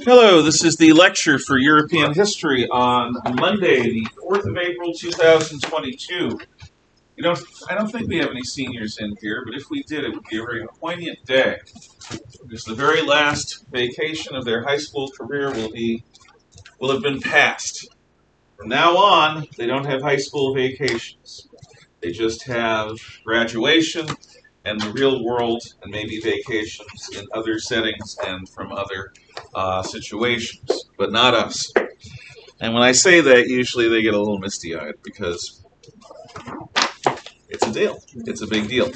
Hello, this is the lecture for European history on Monday, the 4th of April, 2022. I don't think we have any seniors in here, but if we did, it would be a very poignant day, because the very last vacation of their high school career will have been passed. From now on, they don't have high school vacations. They just have graduation and the real world, and maybe vacations in other settings and from other situations, but not us. And when I say that, usually they get a little misty-eyed because it's a deal. It's a big deal.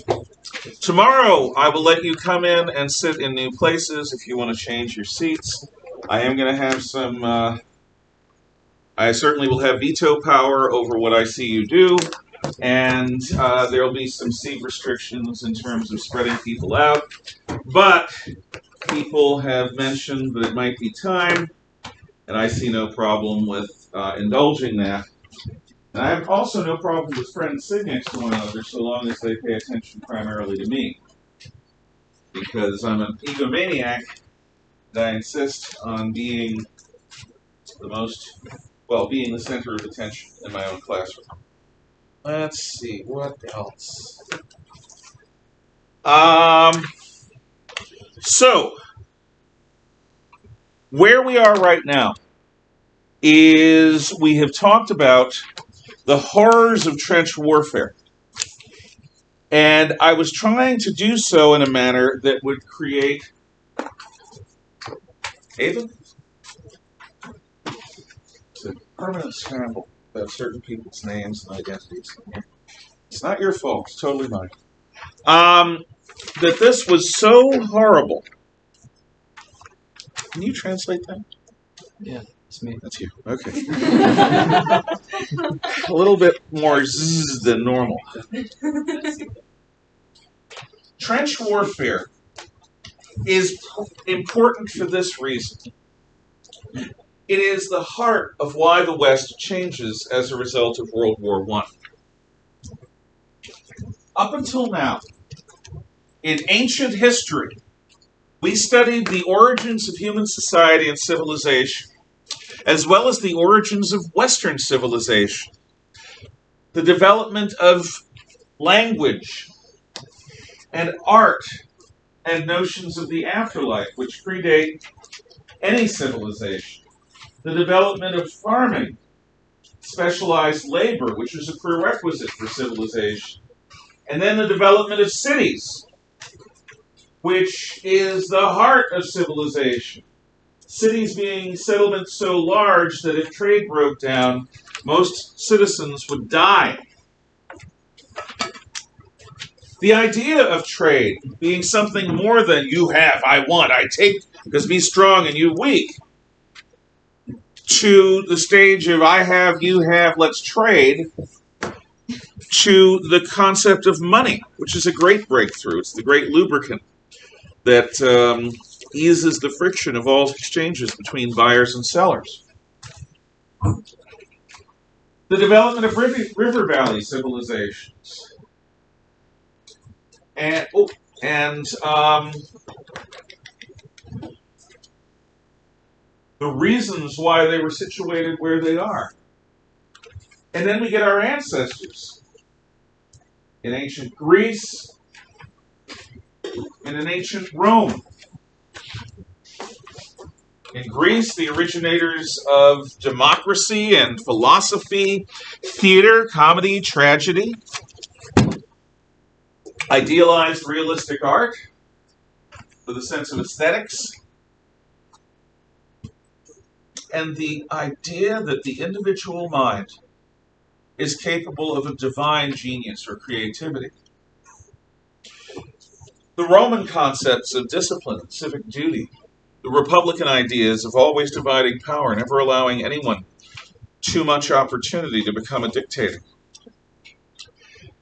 Tomorrow, I will let you come in and sit in new places if you want to change your seats. I am going to have some, I certainly will have veto power over what I see you do. And there will be some seat restrictions in terms of spreading people out. But people have mentioned that it might be time, and I see no problem with indulging that. And I have also no problem with friends sitting next to one another so long as they pay attention primarily to me. Because I'm an egomaniac, and I insist on being being the center of attention in my own classroom. Let's see, what else? So, where we are right now is we have talked about the horrors of trench warfare. And I was trying to do so in a manner that would create... Ava? It's a permanent scramble about certain people's names and identities. It's not your fault. It's totally mine. That this was so horrible. Can you translate that? Yeah, it's me. That's you. Okay. A little bit more zzz than normal. Trench warfare is important for this reason. It is the heart of why the West changes as a result of World War I. Up until now, in ancient history, we studied the origins of human society and civilization, as well as the origins of Western civilization, the development of language and art and notions of the afterlife, which predate any civilization, the development of farming, specialized labor, which is a prerequisite for civilization, and then the development of cities, which is the heart of civilization. Cities being settlements so large that if trade broke down, most citizens would die. The idea of trade being something more than you have, I want, I take, because be strong and you weak, to the stage of I have, you have, let's trade, to the concept of money, which is a great breakthrough. It's the great lubricant that eases the friction of all exchanges between buyers and sellers. The development of river valley civilizations. And the reasons why they were situated where they are. And then we get our ancestors in ancient Greece and in ancient Rome. In Greece, the originators of democracy and philosophy, theater, comedy, tragedy, idealized realistic art with a sense of aesthetics, and the idea that the individual mind is capable of a divine genius or creativity. The Roman concepts of discipline and civic duty, the Republican ideas of always dividing power, never allowing anyone too much opportunity to become a dictator.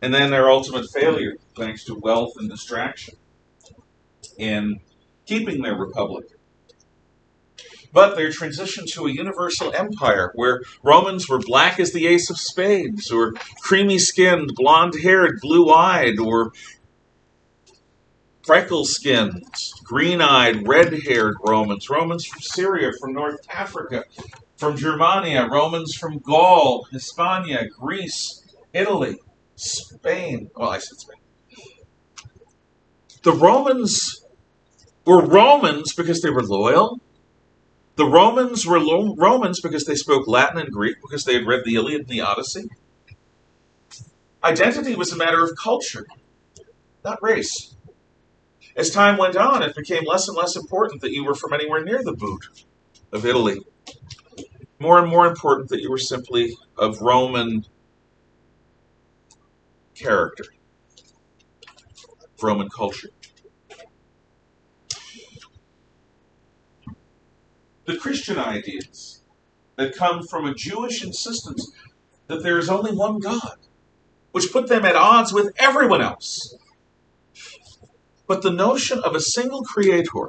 And then their ultimate failure, thanks to wealth and distraction, in keeping their republic. But their transition to a universal empire where Romans were black as the ace of spades, or creamy-skinned, blonde-haired, blue-eyed, or freckle-skinned, green-eyed, red-haired Romans, Romans from Syria, from North Africa, from Germania, Romans from Gaul, Hispania, Greece, Italy, Spain. Well, I said Spain. The Romans were Romans because they were loyal. The Romans were Romans because they spoke Latin and Greek, because they had read the Iliad and the Odyssey. Identity was a matter of culture, not race. As time went on, it became less and less important that you were from anywhere near the boot of Italy. More and more important that you were simply of Roman character, of Roman culture. The Christian ideas that come from a Jewish insistence that there is only one God, which put them at odds with everyone else. But the notion of a single creator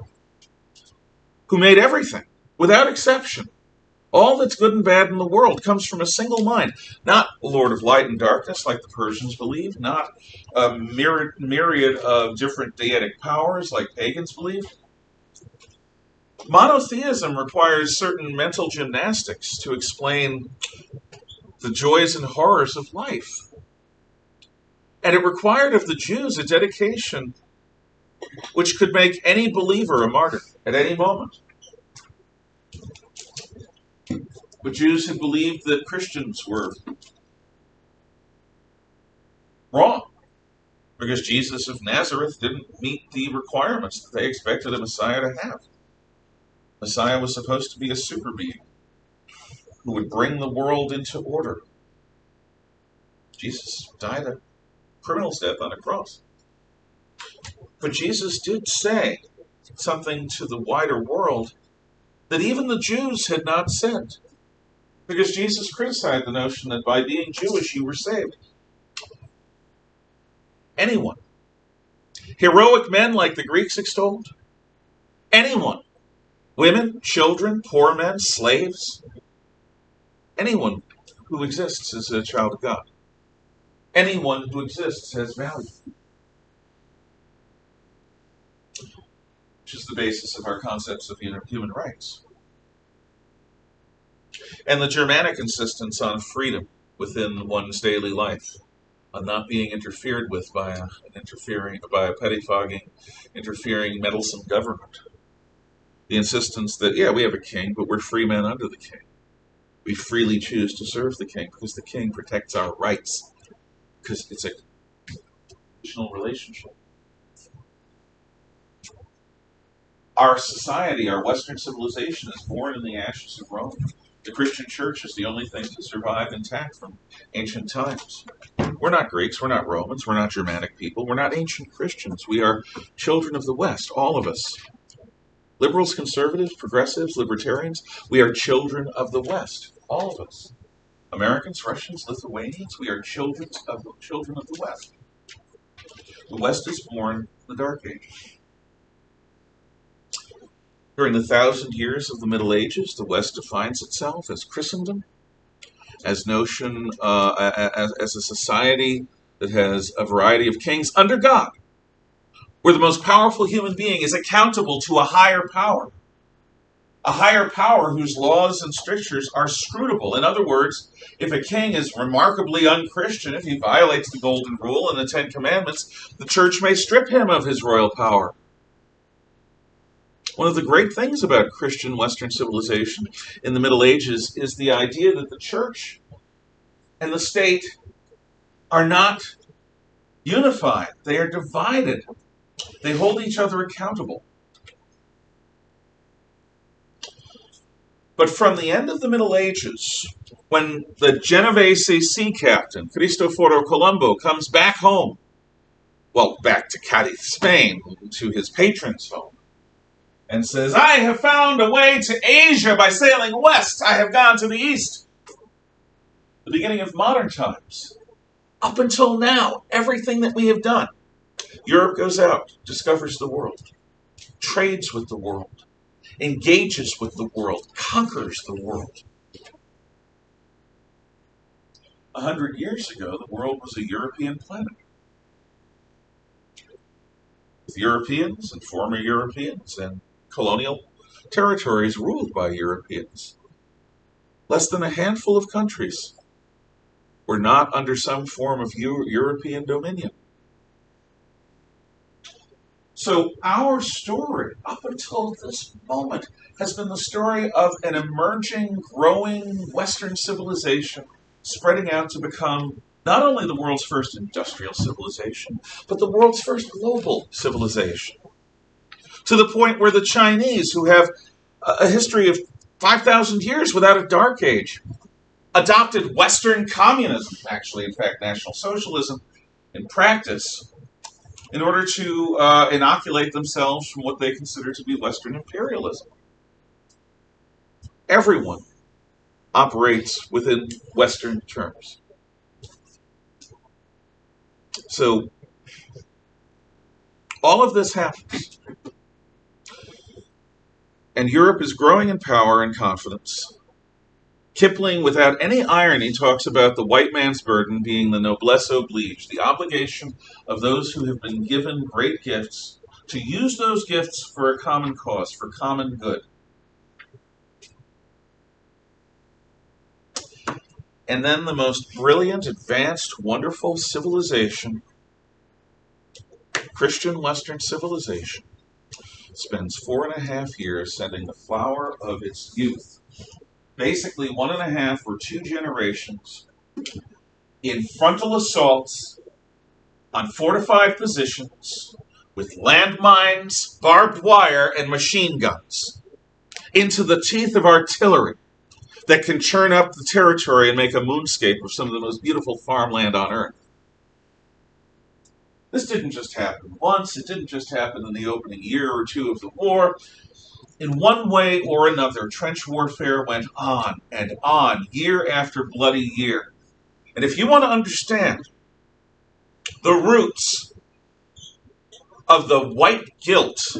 who made everything, without exception, all that's good and bad in the world, comes from a single mind. Not a Lord of light and darkness like the Persians believed, not a myriad of different deitic powers like pagans believed. Monotheism requires certain mental gymnastics to explain the joys and horrors of life. And it required of the Jews a dedication which could make any believer a martyr at any moment. But Jews had believed that Christians were wrong because Jesus of Nazareth didn't meet the requirements that they expected a Messiah to have. Messiah was supposed to be a super being who would bring the world into order. Jesus died a criminal's death on a cross. But Jesus did say something to the wider world that even the Jews had not said, because Jesus criticized the notion that by being Jewish you were saved. Anyone, heroic men like the Greeks extolled, anyone, women, children, poor men, slaves, anyone who exists is a child of God. Anyone who exists has value. Which is the basis of our concepts of human rights. And the Germanic insistence on freedom within one's daily life, on not being interfered with by a pettifogging, interfering, meddlesome government. The insistence that, yeah, we have a king, but we're free men under the king. We freely choose to serve the king because the king protects our rights, because it's a conditional relationship. Our society, our Western civilization, is born in the ashes of Rome. The Christian church is the only thing to survive intact from ancient times. We're not Greeks, we're not Romans, we're not Germanic people, we're not ancient Christians. We are children of the West, all of us. Liberals, conservatives, progressives, libertarians, we are children of the West, all of us. Americans, Russians, Lithuanians, we are children of the West. The West is born in the Dark Ages. During the 1,000 years of the Middle Ages, the West defines itself as Christendom, as as a society that has a variety of kings under God, where the most powerful human being is accountable to a higher power whose laws and strictures are scrutable. In other words, if a king is remarkably unchristian, if he violates the Golden Rule and the Ten Commandments, the church may strip him of his royal power. One of the great things about Christian Western civilization in the Middle Ages is the idea that the church and the state are not unified. They are divided. They hold each other accountable. But from the end of the Middle Ages, when the Genovese sea captain, Cristoforo Colombo, comes back home, back to Cadiz, Spain, to his patron's home, and says, I have found a way to Asia by sailing west. I have gone to the east. The beginning of modern times. Up until now, everything that we have done. Europe goes out, discovers the world, trades with the world, engages with the world, conquers the world. 100 years ago, the world was a European planet, with Europeans and former Europeans and colonial territories ruled by Europeans. Less than a handful of countries were not under some form of European dominion. So our story, up until this moment, has been the story of an emerging, growing Western civilization spreading out to become not only the world's first industrial civilization, but the world's first global civilization. To the point where the Chinese, who have a history of 5,000 years without a dark age, adopted Western communism, actually, in fact, National Socialism, in practice, in order to inoculate themselves from what they consider to be Western imperialism. Everyone operates within Western terms. So, all of this happens. And Europe is growing in power and confidence. Kipling, without any irony, talks about the white man's burden being the noblesse oblige, the obligation of those who have been given great gifts to use those gifts for a common cause, for common good. And then the most brilliant, advanced, wonderful civilization, Christian Western civilization, spends 4.5 years sending the flower of its youth, basically 1.5 or 2 generations, in frontal assaults on fortified positions with landmines, barbed wire, and machine guns, into the teeth of artillery that can churn up the territory and make a moonscape of some of the most beautiful farmland on Earth. This didn't just happen once. It didn't just happen in the opening year or two of the war. In one way or another, trench warfare went on and on, year after bloody year. And if you want to understand the roots of the white guilt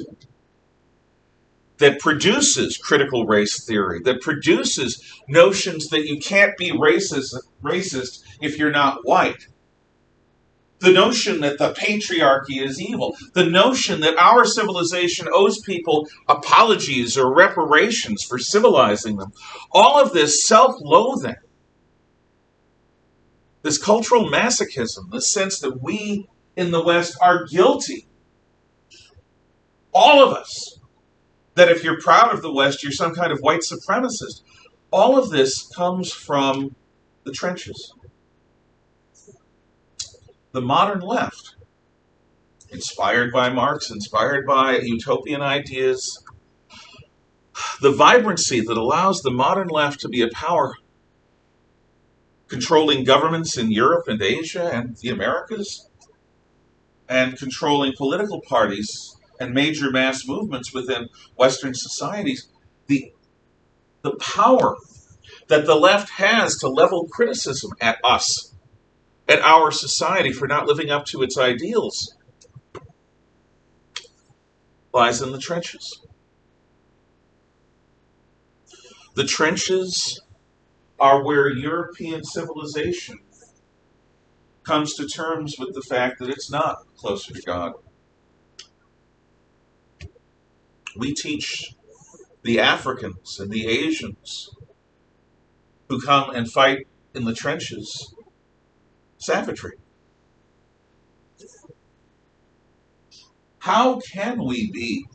that produces critical race theory, that produces notions that you can't be racist if you're not white, the notion that the patriarchy is evil, the notion that our civilization owes people apologies or reparations for civilizing them, all of this self-loathing, this cultural masochism, the sense that we in the West are guilty, all of us, that if you're proud of the West, you're some kind of white supremacist. All of this comes from the trenches. The modern left, inspired by Marx, inspired by utopian ideas, the vibrancy that allows the modern left to be a power controlling governments in Europe and Asia and the Americas, and controlling political parties and major mass movements within Western societies, the power that the left has to level criticism at us, at our society for not living up to its ideals, lies in the trenches. The trenches are where European civilization comes to terms with the fact that it's not closer to God. We teach the Africans and the Asians who come and fight in the trenches savagery. How can we be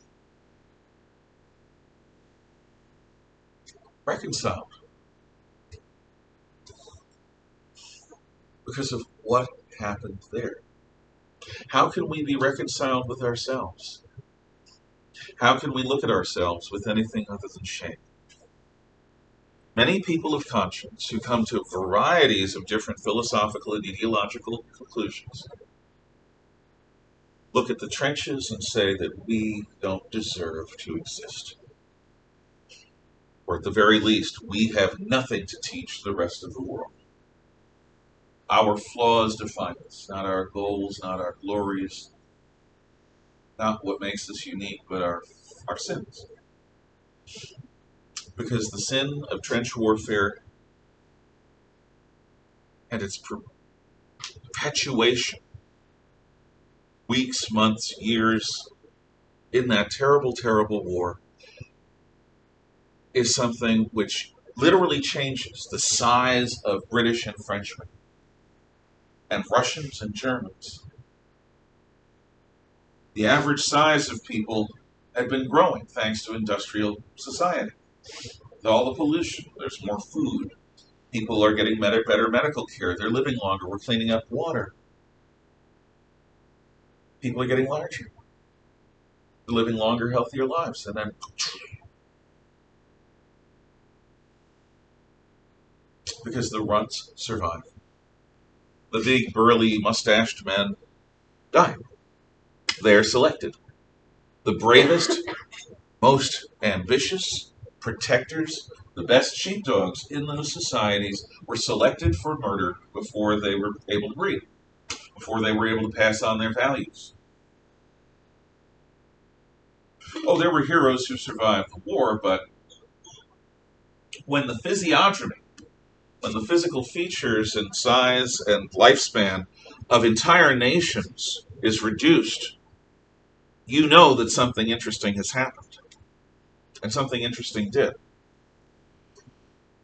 reconciled? Because of what happened there. How can we be reconciled with ourselves? How can we look at ourselves with anything other than shame? Many people of conscience who come to varieties of different philosophical and ideological conclusions look at the trenches and say that we don't deserve to exist. Or at the very least, we have nothing to teach the rest of the world. Our flaws define us, not our goals, not our glories, not what makes us unique, but our sins. Because the sin of trench warfare and its perpetuation, weeks, months, years, in that terrible, terrible war, is something which literally changes the size of British and Frenchmen and Russians and Germans. The average size of people had been growing thanks to industrial society. With all the pollution, there's more food. People are getting better medical care. They're living longer. We're cleaning up water. People are getting larger. They're living longer, healthier lives. And then because the runts survive. The big, burly, mustached men die. They are selected. The bravest, most ambitious protectors, the best sheepdogs in those societies were selected for murder before they were able to breed, before they were able to pass on their values. Oh, there were heroes who survived the war, but when the physiognomy, when the physical features and size and lifespan of entire nations is reduced, you know that something interesting has happened. And something interesting did.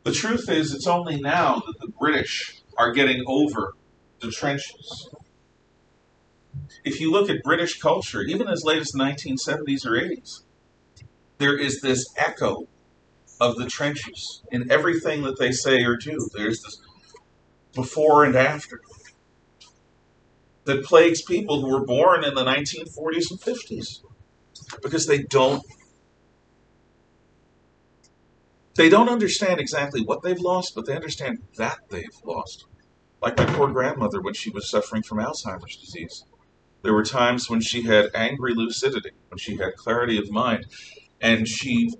The truth is, it's only now that the British are getting over the trenches. If you look at British culture, even as late as the 1970s or 80s, there is this echo of the trenches in everything that they say or do. There's this before and after that plagues people who were born in the 1940s and 50s because they don't understand exactly what they've lost, but they understand that they've lost. Like my poor grandmother when she was suffering from Alzheimer's disease. There were times when she had angry lucidity, when she had clarity of mind, and she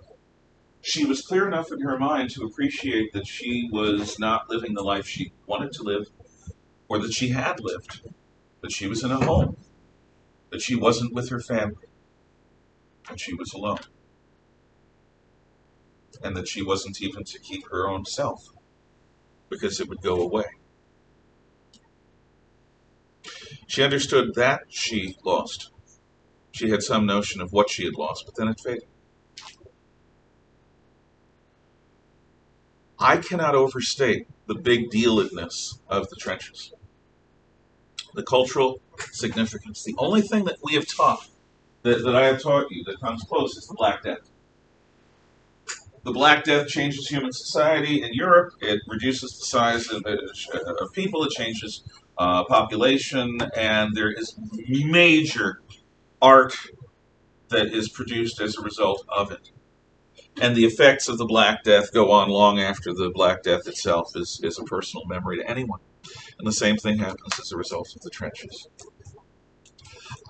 was clear enough in her mind to appreciate that she was not living the life she wanted to live, or that she had lived, that she was in a home, that she wasn't with her family, and she was alone, and that she wasn't even to keep her own self, because it would go away. She understood that she lost. She had some notion of what she had lost, but then it faded. I cannot overstate the big dealedness of the trenches. The cultural significance. The only thing that we have taught, that I have taught you, that comes close is the Black Death. The Black Death changes human society in Europe. It reduces the size of people. It changes population, and there is major art that is produced as a result of it. And the effects of the Black Death go on long after the Black Death itself is a personal memory to anyone. And the same thing happens as a result of the trenches.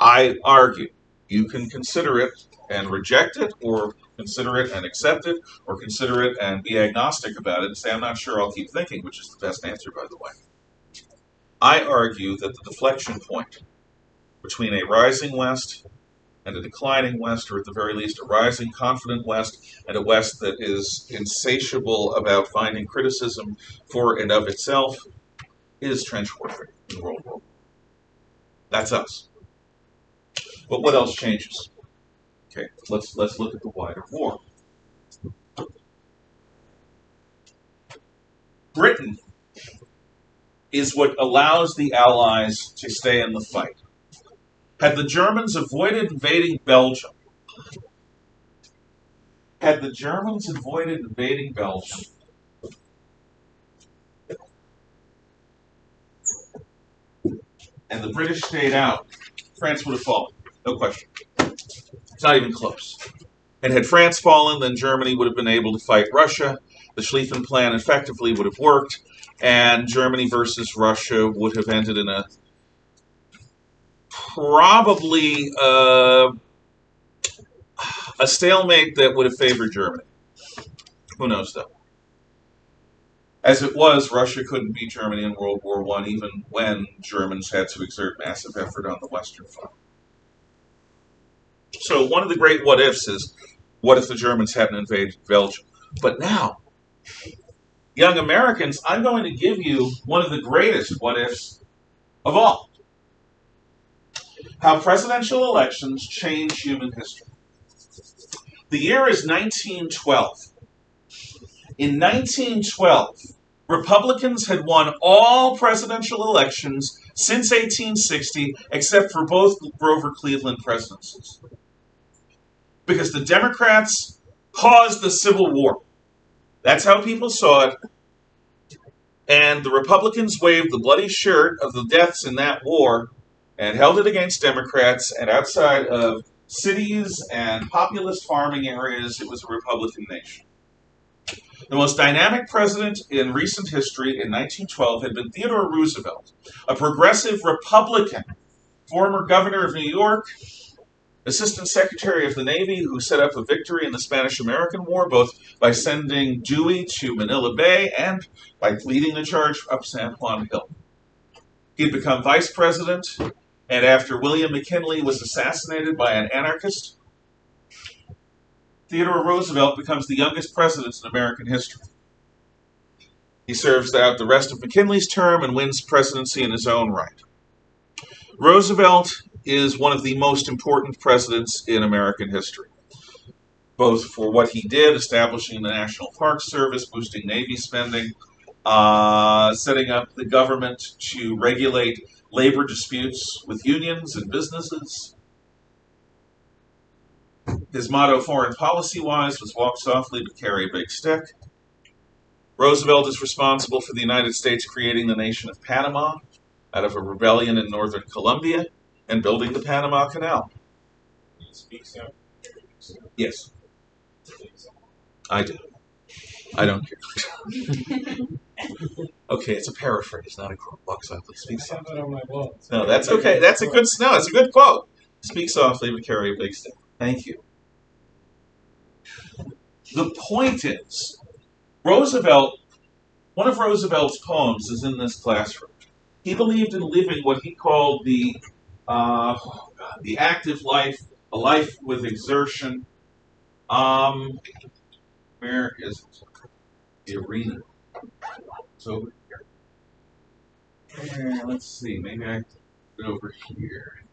I argue you can consider it and reject it, or consider it and accept it, or consider it and be agnostic about it and say, I'm not sure, I'll keep thinking, which is the best answer, by the way. I argue that the deflection point between a rising West and a declining West, or at the very least a rising, confident West, and a West that is insatiable about finding criticism for and of itself, is trench warfare in World War I. That's us. But what else changes? Okay, let's look at the wider war. Britain is what allows the Allies to stay in the fight. Had the Germans avoided invading Belgium, and the British stayed out, France would have fallen. No question. It's not even close. And had France fallen, then Germany would have been able to fight Russia. The Schlieffen Plan effectively would have worked, and Germany versus Russia would have ended in a probably a stalemate that would have favored Germany. Who knows, though? As it was, Russia couldn't beat Germany in World War I, even when Germans had to exert massive effort on the Western Front. So one of the great what-ifs is, What if the Germans hadn't invaded Belgium? But now, young Americans, I'm going to give you one of the greatest what ifs of all. How presidential elections change human history. The year is 1912. In 1912, Republicans had won all presidential elections since 1860, except for both Grover Cleveland presidencies. Because the Democrats caused the Civil War. That's how people saw it. And the Republicans waved the bloody shirt of the deaths in that war and held it against Democrats, and outside of cities and populous farming areas, it was a Republican nation. The most dynamic president in recent history in 1912 had been Theodore Roosevelt, a progressive Republican, former governor of New York, Assistant Secretary of the Navy, who set up a victory in the Spanish-American War, both by sending Dewey to Manila Bay and by leading the charge up San Juan Hill. He'd become vice president, and after William McKinley was assassinated by an anarchist, Theodore Roosevelt becomes the youngest president in American history. He serves out the rest of McKinley's term and wins presidency in his own right. Roosevelt is one of the most important presidents in American history, both for what he did, establishing the National Park Service, boosting Navy spending, setting up the government to regulate labor disputes with unions and businesses. His motto, foreign policy-wise, was walk softly but carry a big stick. Roosevelt is responsible for the United States creating the nation of Panama out of a rebellion in northern Colombia and building the Panama Canal. Can you speak so? Yes, I do. I don't care. Okay, it's a paraphrase, not a quote. Walk softly, speak I have softly. that on my wall. No, that's okay. That's a good. No, it's a good quote. Speak softly but carry a big stick. Thank you. The point is, Roosevelt. One of Roosevelt's poems is in this classroom. He believed in living what he called the active life, a life with exertion. Where is it? The arena. It's over here. Let's see. Maybe I put it over here.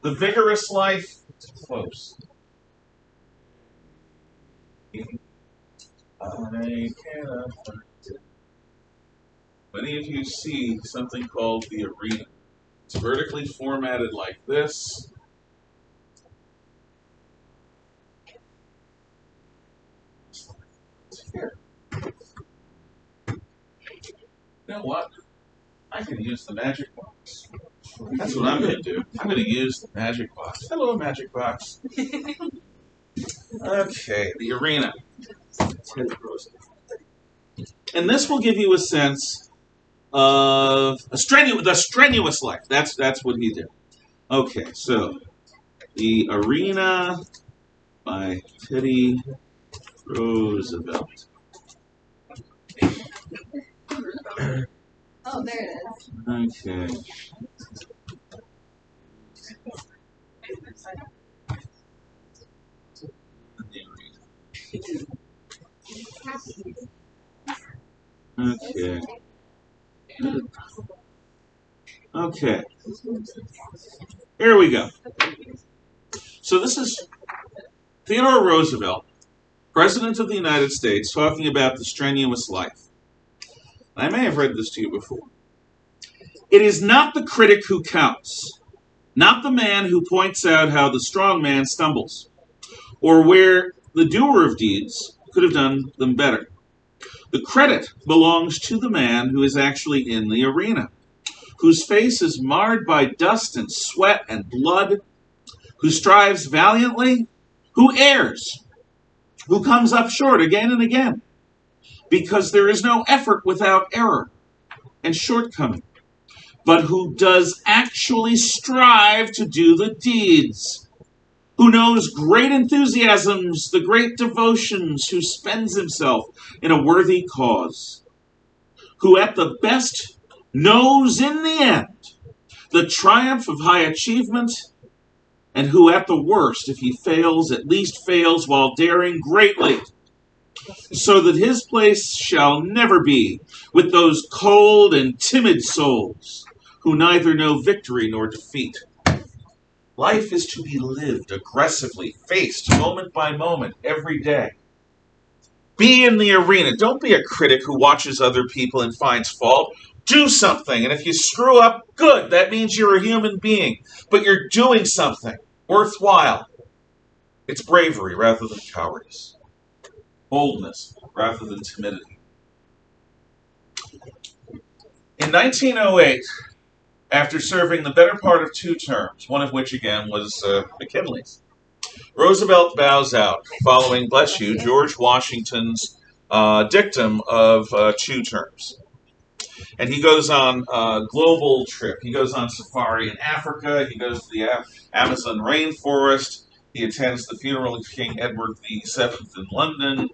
The vigorous life. It's close. I cannot find it. Many of you see something called the arena. It's vertically formatted like this. It's here. You know what? I can use the magic box. That's what I'm going to do. I'm going to use the magic box. Hello, magic box. Okay, the arena. And this will give you a sense of the strenuous life. That's what he did. Okay, so the arena by Teddy Roosevelt. Oh, there it is. Okay. Okay. Okay. Here we go. So this is Theodore Roosevelt, President of the United States, talking about the strenuous life. I may have read this to you before. It is not the critic who counts, not the man who points out how the strong man stumbles, or where the doer of deeds could have done them better. The credit belongs to the man who is actually in the arena, whose face is marred by dust and sweat and blood, who strives valiantly, who errs, who comes up short again and again, because there is no effort without error and shortcoming, but who does actually strive to do the deeds, who knows great enthusiasms, the great devotions, who spends himself in a worthy cause, who at the best knows in the end the triumph of high achievement, and who at the worst, if he fails, at least fails while daring greatly, so that his place shall never be with those cold and timid souls who neither know victory nor defeat. Life is to be lived aggressively, faced moment by moment, every day. Be in the arena. Don't be a critic who watches other people and finds fault. Do something, and if you screw up, good. That means you're a human being, but you're doing something worthwhile. It's bravery rather than cowardice, boldness rather than timidity. In 1908, after serving the better part of 2 terms, one of which again was McKinley's, Roosevelt bows out, following, bless you, George Washington's dictum of 2 terms. And he goes on a global trip. He goes on safari in Africa. He goes to the Amazon rainforest. He attends the funeral of King Edward VII in London.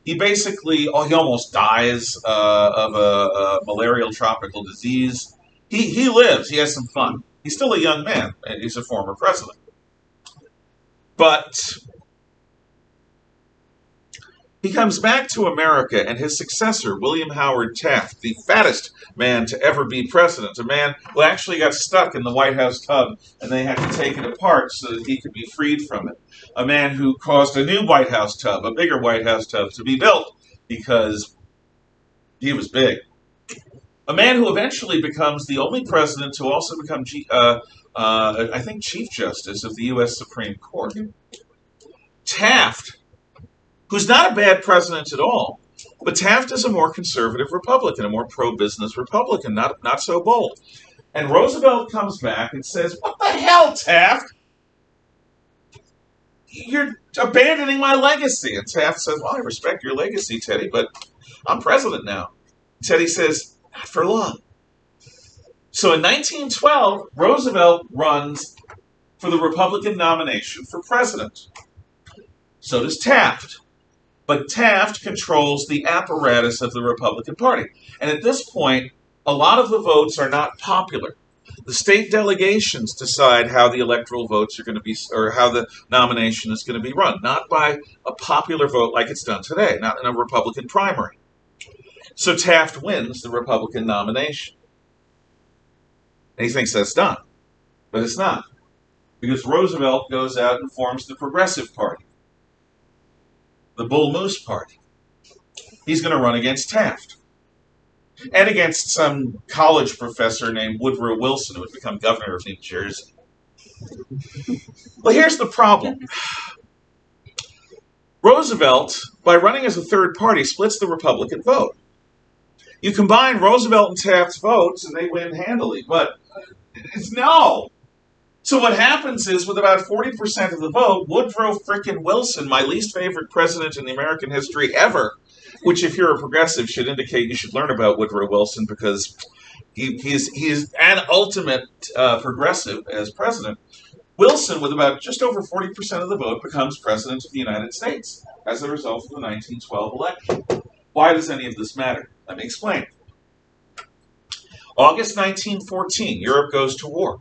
He basically, he almost dies of a malarial tropical disease. He lives. He has some fun. He's still a young man, and he's a former president. But he comes back to America, and his successor, William Howard Taft, the fattest man to ever be president, a man who actually got stuck in the White House tub, and they had to take it apart so that he could be freed from it. A man who caused a new White House tub, a bigger White House tub, to be built because he was big. A man who eventually becomes the only president to also become, I think, Chief Justice of the U.S. Supreme Court. Taft, who's not a bad president at all, but Taft is a more conservative Republican, a more pro-business Republican, not so bold. And Roosevelt comes back and says, "What the hell, Taft? You're abandoning my legacy." And Taft says, "Well, I respect your legacy, Teddy, but I'm president now." Teddy says, "Not for long." So in 1912, Roosevelt runs for the Republican nomination for president. So does Taft. But Taft controls the apparatus of the Republican Party. And at this point, a lot of the votes are not popular. The state delegations decide how the electoral votes are going to be, or how the nomination is going to be run, not by a popular vote like it's done today, not in a Republican primary. So Taft wins the Republican nomination. And he thinks that's done. But it's not. Because Roosevelt goes out and forms the Progressive Party, the Bull Moose Party. He's going to run against Taft. And against some college professor named Woodrow Wilson, who would become governor of New Jersey. Well, here's the problem. Roosevelt, by running as a third party, splits the Republican vote. You combine Roosevelt and Taft's votes, and they win handily. But it's no. So what happens is, with about 40% of the vote, Woodrow frickin' Wilson, my least favorite president in the American history ever, which if you're a progressive should indicate you should learn about Woodrow Wilson because he's an ultimate progressive as president. Wilson, with about just over 40% of the vote, becomes president of the United States as a result of the 1912 election. Why does any of this matter? Let me explain. August 1914, Europe goes to war.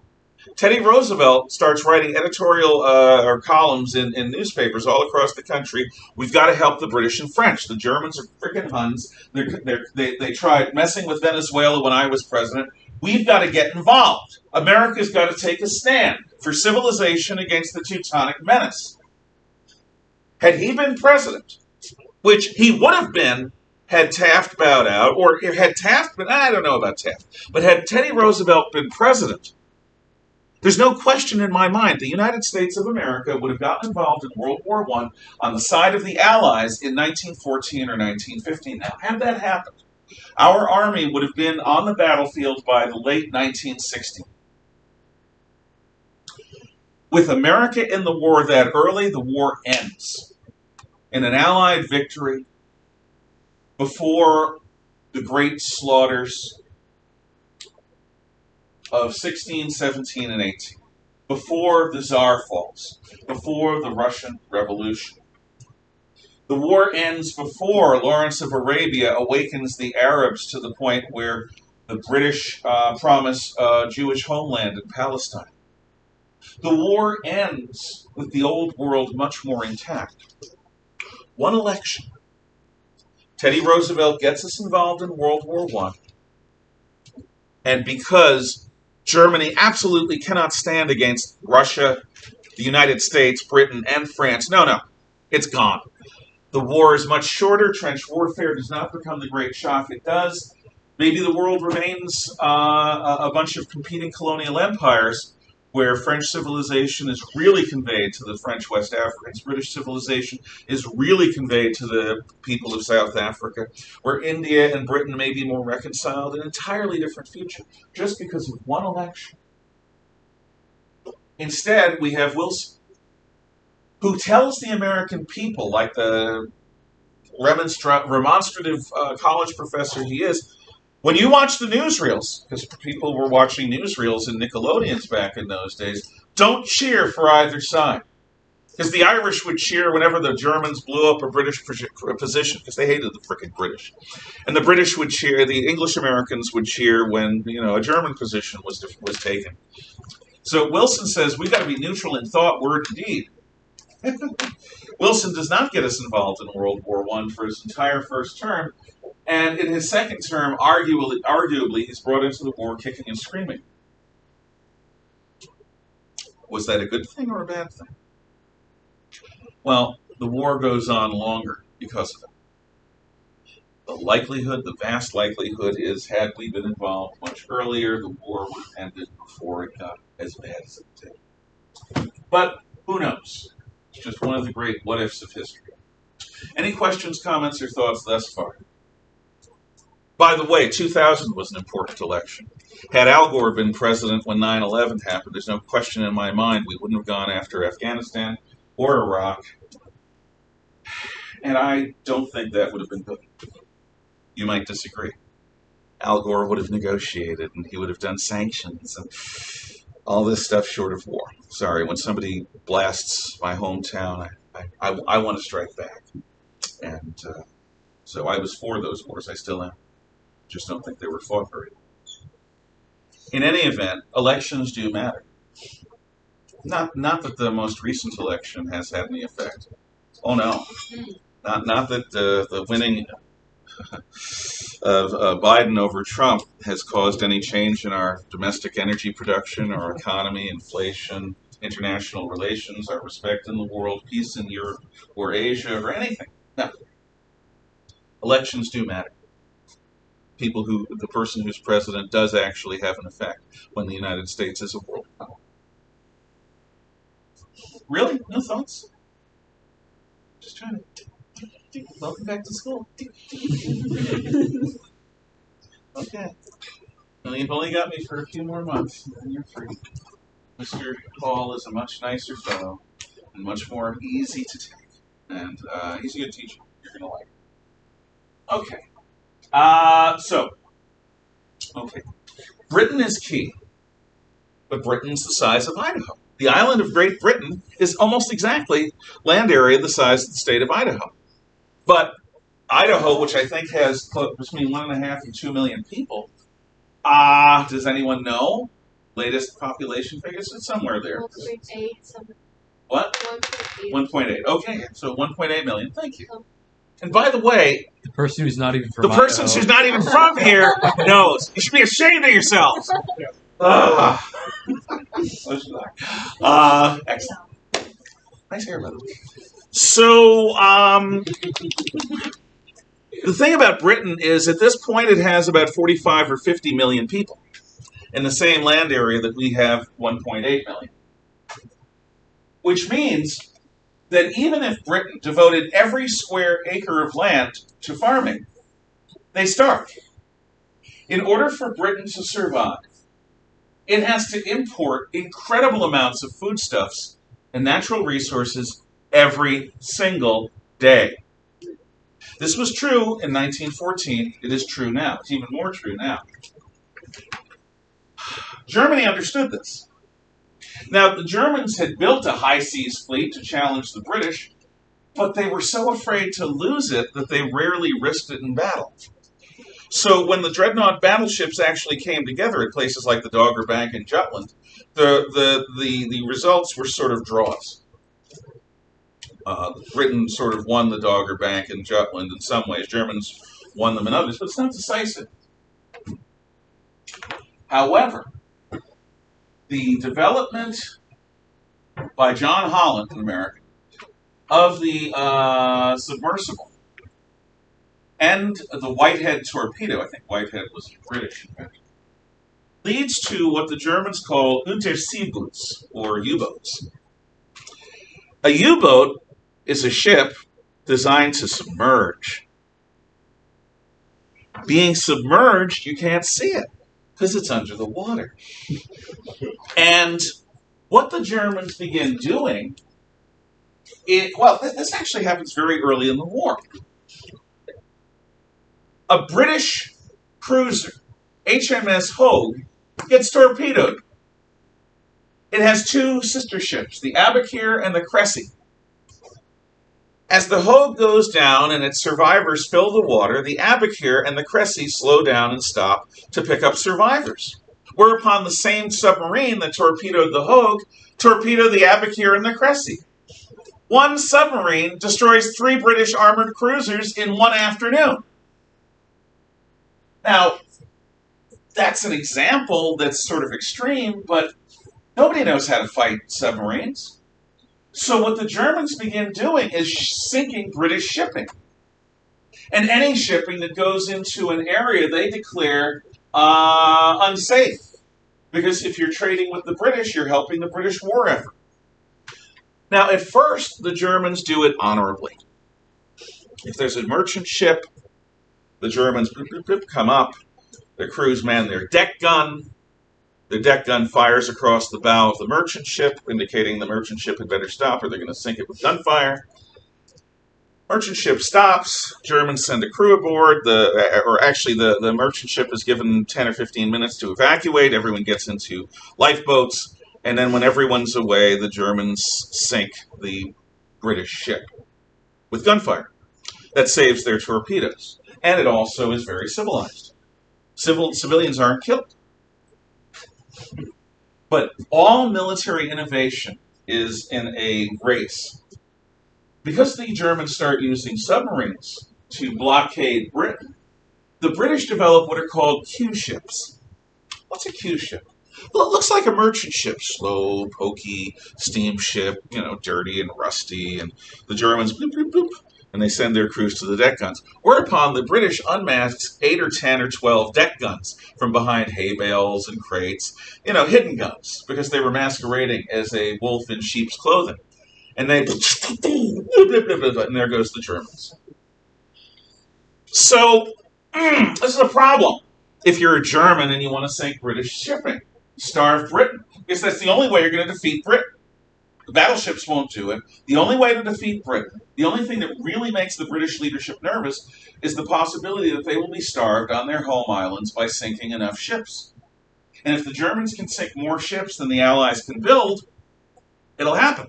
Teddy Roosevelt starts writing editorial or columns in newspapers all across the country. We've got to help the British and French. The Germans are freaking Huns. They tried messing with Venezuela when I was president. We've got to get involved. America's got to take a stand for civilization against the Teutonic menace. Had he been president, which he would have been had Taft bowed out, or had Taft been, I don't know about Taft, but had Teddy Roosevelt been president, there's no question in my mind the United States of America would have gotten involved in World War I on the side of the Allies in 1914 or 1915. Now, had that happened, our army would have been on the battlefield by the late 1960s. With America in the war that early, the war ends in an Allied victory before the great slaughters of 16, 17, and 18, before the Tsar falls, before the Russian Revolution. The war ends before Lawrence of Arabia awakens the Arabs to the point where the British promise a Jewish homeland in Palestine. The war ends with the old world much more intact. One election. Teddy Roosevelt gets us involved in World War I. And because Germany absolutely cannot stand against Russia, the United States, Britain, and France, no, it's gone. The war is much shorter. Trench warfare does not become the great shock it does. Maybe the world remains a bunch of competing colonial empires where French civilization is really conveyed to the French West Africans, British civilization is really conveyed to the people of South Africa, where India and Britain may be more reconciled, an entirely different future, just because of one election. Instead, we have Wilson, who tells the American people, like the remonstrative college professor he is, when you watch the newsreels, because people were watching newsreels and Nickelodeons back in those days, don't cheer for either side. Because the Irish would cheer whenever the Germans blew up a British position, because they hated the frickin' British. And the British would cheer, the English Americans would cheer when, a German position was taken. So Wilson says, we've got to be neutral in thought, word, and deed. Wilson does not get us involved in World War I for his entire first term, and in his second term, arguably, he's brought into the war kicking and screaming. Was that a good thing or a bad thing? Well, the war goes on longer because of it. The vast likelihood is, had we been involved much earlier, the war would have ended before it got as bad as it did. But who knows? It's just one of the great what-ifs of history. Any questions, comments, or thoughts thus far? By the way, 2000 was an important election. Had Al Gore been president when 9/11 happened, there's no question in my mind we wouldn't have gone after Afghanistan or Iraq. And I don't think that would have been good. You might disagree. Al Gore would have negotiated, and he would have done sanctions and all this stuff short of war. Sorry, when somebody blasts my hometown, I want to strike back. And so I was for those wars. I still am. Just don't think they were fought very well. In any event, elections do matter. Not that the most recent election has had any effect. Oh no. Not that the winning of Biden over Trump has caused any change in our domestic energy production, our economy, inflation, international relations, our respect in the world, peace in Europe or Asia or anything. No. Elections do matter. The person who's president does actually have an effect when the United States is a world power. Really? No thoughts? Just trying to. Welcome back to school. Okay. Well, you've only got me for a few more months, and then you're free. Mr. Hall is a much nicer fellow and much more easy to take. And he's a good teacher. You're going to like him. Okay. Okay. Britain is key, but Britain's the size of Idaho. The island of Great Britain is almost exactly land area the size of the state of Idaho. But Idaho, which I think has between 1.5 and 2 million people, does anyone know? Latest population figures? It's somewhere there. 1.8. What? 1.8. 1.8. Okay, so 1.8 million. Thank you. And by the way, The person who's not even from the person Idaho. who's not even from here knows. You should be ashamed of yourselves. Excellent. Nice hair, by the way. So, the thing about Britain is, at this point, it has about 45 or 50 million people in the same land area that we have 1.8 million. Which means that even if Britain devoted every square acre of land to farming, they starve. In order for Britain to survive, it has to import incredible amounts of foodstuffs and natural resources every single day. This was true in 1914. It is true now. It's even more true now. Germany understood this. Now, the Germans had built a high seas fleet to challenge the British, but they were so afraid to lose it that they rarely risked it in battle. So when the dreadnought battleships actually came together at places like the Dogger Bank and Jutland, the results were sort of draws. Britain sort of won the Dogger Bank and Jutland in some ways. Germans won them in others, but it's not decisive. However, the development by John Holland, an American, of the submersible and the Whitehead torpedo, I think Whitehead was a British invention, leads to what the Germans call Unterseeboots, or U-boats. A U-boat is a ship designed to submerge. Being submerged, you can't see it because it's under the water. And what the Germans begin doing, this actually happens very early in the war. A British cruiser, HMS Hogue, gets torpedoed. It has two sister ships, the Abakir and the Cressy. As the Hogue goes down and its survivors fill the water, the Abakir and the Cressy slow down and stop to pick up survivors. Whereupon the same submarine that torpedoed the Hogue torpedoed the Abakir and the Cressy. One submarine destroys 3 British armored cruisers in one afternoon. Now, that's an example that's sort of extreme, but nobody knows how to fight submarines. So what the Germans begin doing is sinking British shipping. And any shipping that goes into an area they declare unsafe. Because if you're trading with the British, you're helping the British war effort. Now, at first, the Germans do it honorably. If there's a merchant ship, the Germans come up, the crews man their deck gun. The deck gun fires across the bow of the merchant ship, indicating the merchant ship had better stop or they're going to sink it with gunfire. Merchant ship stops. Germans send a crew aboard. The merchant ship is given 10 or 15 minutes to evacuate. Everyone gets into lifeboats. And then when everyone's away, the Germans sink the British ship with gunfire. That saves their torpedoes. And it also is very civilized. Civilians aren't killed. But all military innovation is in a race. Because the Germans start using submarines to blockade Britain, the British develop what are called Q ships. What's a Q ship? Well, it looks like a merchant ship, slow, pokey steamship, dirty and rusty, and the Germans bloop, bloop, bloop, and they send their crews to the deck guns. Whereupon the British unmasked 8 or 10 or 12 deck guns from behind hay bales and crates, hidden guns, because they were masquerading as a wolf in sheep's clothing. And they, and there goes the Germans. So, this is a problem if you're a German and you want to sink British shipping. Starve Britain, because that's the only way you're going to defeat Britain. The battleships won't do it. The only way to defeat Britain, the only thing that really makes the British leadership nervous, is the possibility that they will be starved on their home islands by sinking enough ships. And if the Germans can sink more ships than the Allies can build, it'll happen.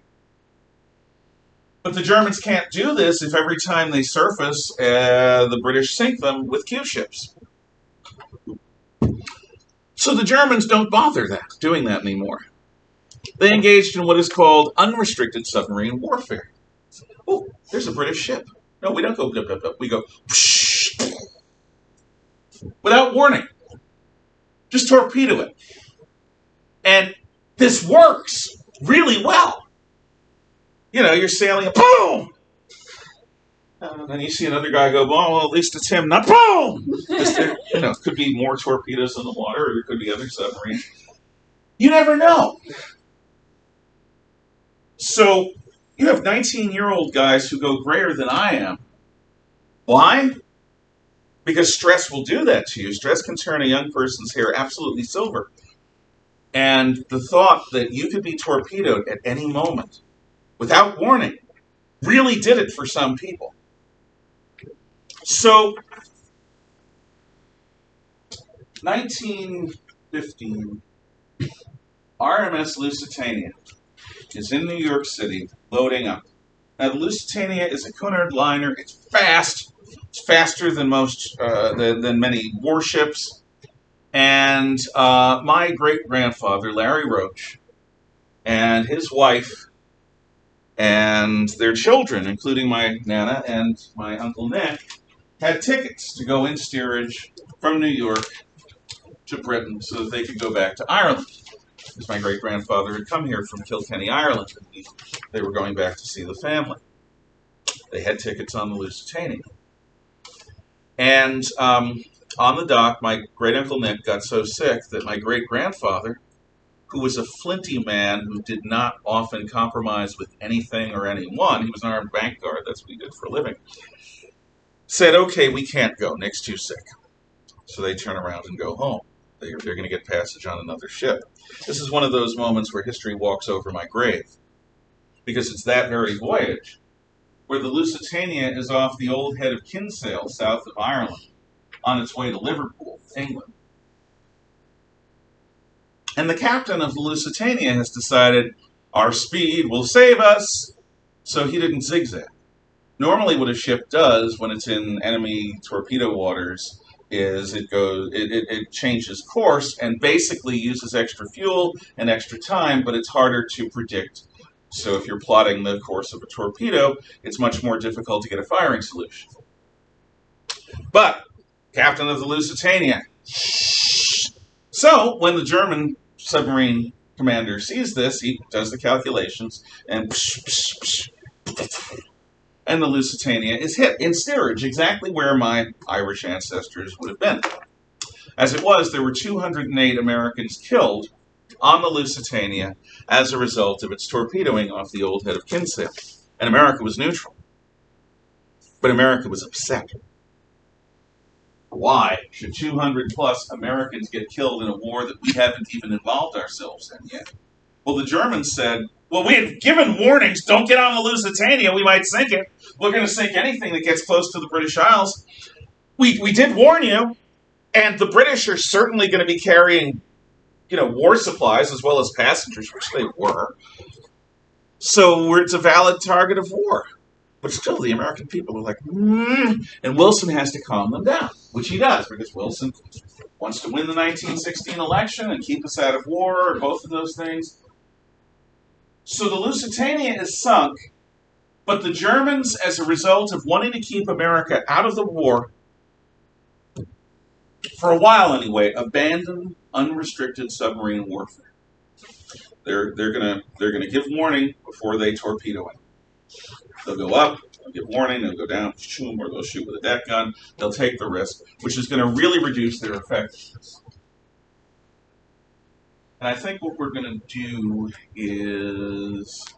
But the Germans can't do this if every time they surface, the British sink them with Q ships. So the Germans don't bother doing that anymore. They engaged in what is called unrestricted submarine warfare. Oh, there's a British ship. No, we don't go blip, blip, blip. We go whoosh, without warning. Just torpedo it. And this works really well. You're sailing, boom! And you see another guy go, well, at least it's him, not boom! It could be more torpedoes in the water, or it could be other submarines. You never know. So, you have 19-year-old guys who go greater than I am. Why? Because stress will do that to you. Stress can turn a young person's hair absolutely silver. And the thought that you could be torpedoed at any moment, without warning, really did it for some people. So, 1915, RMS Lusitania is in New York City, loading up. Now, the Lusitania is a Cunard liner. It's fast. It's faster than than many warships. And my great-grandfather, Larry Roach, and his wife and their children, including my Nana and my Uncle Nick, had tickets to go in steerage from New York to Britain so that they could go back to Ireland. Because my great-grandfather had come here from Kilkenny, Ireland, and they were going back to see the family. They had tickets on the Lusitania. And on the dock, my great-uncle Nick got so sick that my great-grandfather, who was a flinty man who did not often compromise with anything or anyone, he was an armed bank guard, that's what he did for a living, said, okay, we can't go, Nick's too sick. So they turn around and go home. They're going to get passage on another ship. This is one of those moments where history walks over my grave, because it's that very voyage where the Lusitania is off the old Head of Kinsale, south of Ireland, on its way to Liverpool, England. And the captain of the Lusitania has decided our speed will save us, so he didn't zigzag. Normally what a ship does when it's in enemy torpedo waters is it changes course and basically uses extra fuel and extra time, but it's harder to predict. So if you're plotting the course of a torpedo, it's much more difficult to get a firing solution. But, captain of the Lusitania. So, when the German submarine commander sees this, he does the calculations, and the Lusitania is hit in steerage, exactly where my Irish ancestors would have been. As it was, there were 208 Americans killed on the Lusitania as a result of its torpedoing off the old Head of Kinsale. And America was neutral. But America was upset. Why should 200 plus Americans get killed in a war that we haven't even involved ourselves in yet? Well, the Germans said, well, we had given warnings, don't get on the Lusitania, we might sink it. We're going to sink anything that gets close to the British Isles. We did warn you, and the British are certainly going to be carrying, war supplies as well as passengers, which they were. So it's a valid target of war. But still, the American people are like, and Wilson has to calm them down, which he does, because Wilson wants to win the 1916 election and keep us out of war, or both of those things. So the Lusitania is sunk, but the Germans, as a result of wanting to keep America out of the war, for a while anyway, abandon unrestricted submarine warfare. They're gonna give warning before they torpedo it. They'll go up, they'll give warning, they'll go down, or they'll shoot with a deck gun. They'll take the risk, which is going to really reduce their effectiveness. And I think what we're going to do is...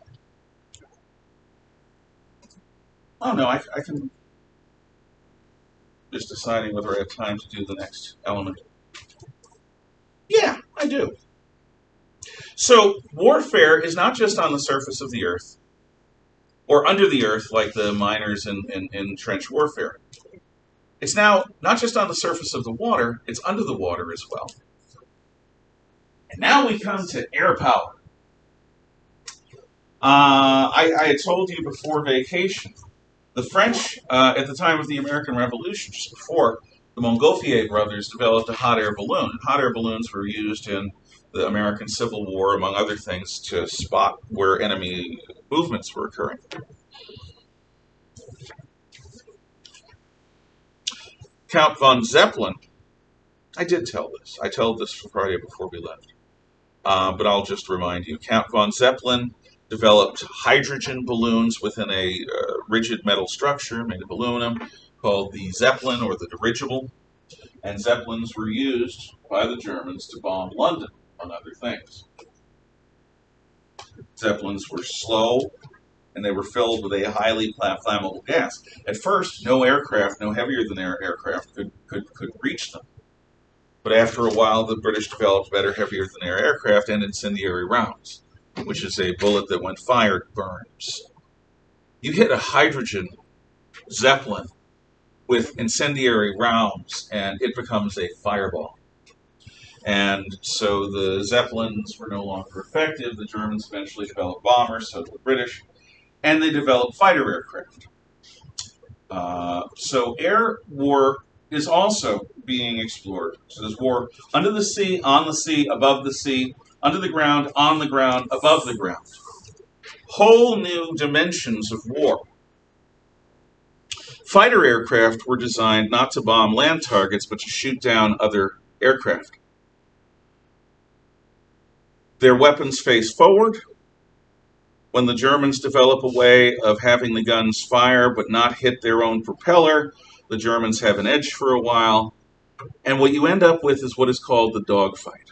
Oh no, I can... Just deciding whether I have time to do the next element. Yeah, I do. So, warfare is not just on the surface of the earth, or under the earth, like the miners in trench warfare. It's now not just on the surface of the water, it's under the water as well. And now we come to air power. I had told you before vacation, the French, at the time of the American Revolution, just before, the Montgolfier brothers developed a hot air balloon. Hot air balloons were used in the American Civil War, among other things, to spot where enemy movements were occurring. Count von Zeppelin, I did tell this. I told this Friday before we left. But I'll just remind you. Count von Zeppelin developed hydrogen balloons within a rigid metal structure made of aluminum called the Zeppelin or the dirigible. And Zeppelins were used by the Germans to bomb London, among other things. Zeppelins were slow, and they were filled with a highly flammable gas. At first, no aircraft, no heavier than air aircraft could reach them. But after a while, the British developed better, heavier than air aircraft and incendiary rounds, which is a bullet that, when fired, burns. You hit a hydrogen Zeppelin with incendiary rounds, and it becomes a fireball. And so the Zeppelins were no longer effective. The Germans eventually developed bombers, so did the British, and they developed fighter aircraft. So air war is also being explored. So there's war under the sea, on the sea, above the sea, under the ground, on the ground, above the ground. Whole new dimensions of war. Fighter aircraft were designed not to bomb land targets, but to shoot down other aircraft. Their weapons face forward. When the Germans develop a way of having the guns fire but not hit their own propeller, the Germans have an edge for a while. And what you end up with is what is called the dogfight,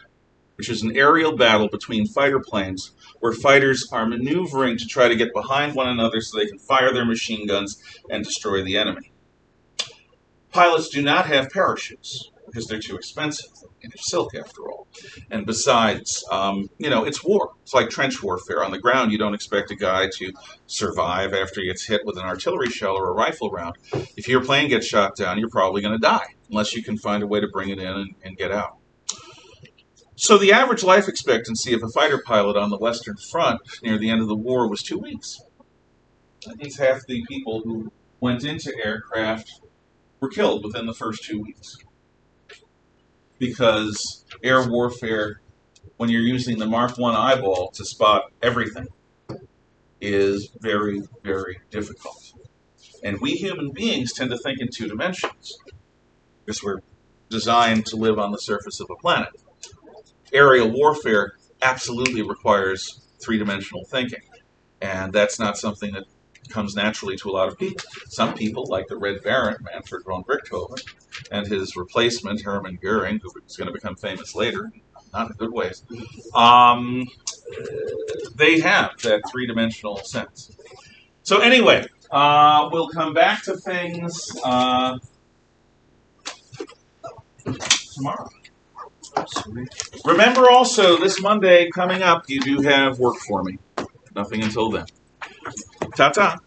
which is an aerial battle between fighter planes where fighters are maneuvering to try to get behind one another so they can fire their machine guns and destroy the enemy. Pilots do not have parachutes because they're too expensive. They're silk, after all. And besides, it's war. It's like trench warfare. On the ground, you don't expect a guy to survive after he gets hit with an artillery shell or a rifle round. If your plane gets shot down, you're probably going to die, unless you can find a way to bring it in and get out. So the average life expectancy of a fighter pilot on the Western Front near the end of the war was 2 weeks. That means half the people who went into aircraft were killed within the first 2 weeks. Because air warfare, when you're using the Mark I eyeball to spot everything, is very, very difficult. And we human beings tend to think in 2 dimensions, because we're designed to live on the surface of a planet. Aerial warfare absolutely requires 3-dimensional thinking, and that's not something that comes naturally to a lot of people. Some people, like the Red Baron, Manfred von Richthofen, and his replacement, Hermann Goering, who is going to become famous later, not in good ways, they have that 3-dimensional sense. So anyway, we'll come back to things tomorrow. Remember also, this Monday coming up, you do have work for me. Nothing until then. Ta-ta.